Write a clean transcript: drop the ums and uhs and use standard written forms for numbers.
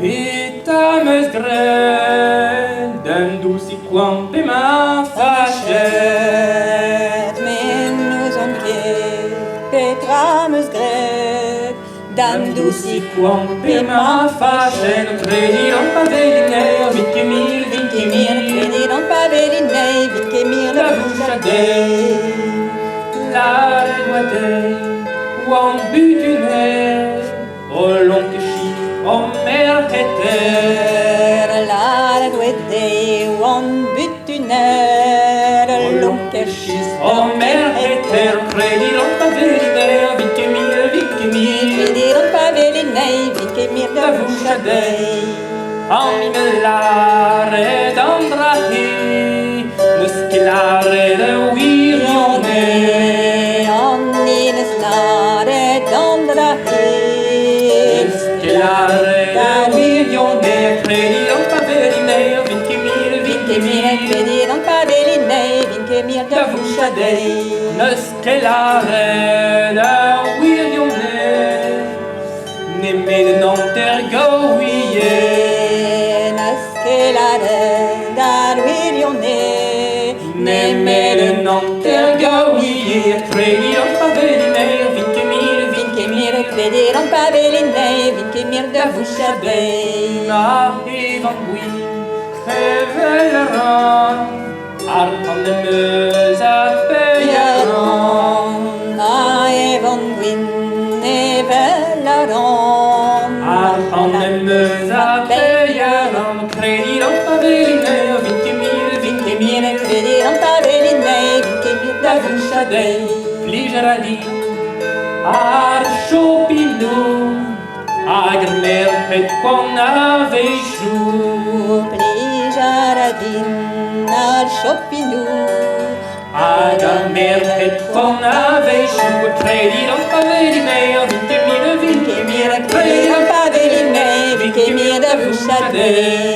Pitames gred, d'un douci quam pe ma facet. Menus on ket, petrames gred, dam douci quam pe ma facet. No credit on pavelineo, vinque mil, credidon pavelinei, vinque mir la bouche dei, la redoitei, ou en butunet, au long que chie, en mer heter. la douetei, on butuner, l'onkerchis, En mer heter, credit on pavelineo, vinque mil, credidon pavelinei, vinque mir la bouche dei, en mimellare d'andrahi, ne schelare de wirione. Onnines nare d'andrahi, Schelare de wirione, credit on pavelineo, vinque mil, credidon pavelinei, vinque mir la bouche dei, ne schelare de wirione, ne me de nanter gowie. Nascelare dar wirione, Nemme le nanter gowie, credit on pavelineo, vinque mil, credidon pavelinei, vinque mir da bouche dei. na evan gwin, reveleran, arpan de meus a peieran. Na evon gwin evelaron, Arpan de meus a peieran, credit on pavelineo, vinque mil, credidon pavelinei, vinque mir da bouche dei. Pligeradi, ar chopinou, agr mer pet quam aveixou. Plijaradin al chopinou, Agr mer pet quam aveixou, credit on pavelineo, vinque mil, credidon pavelinei, vinque mir da bouche dei.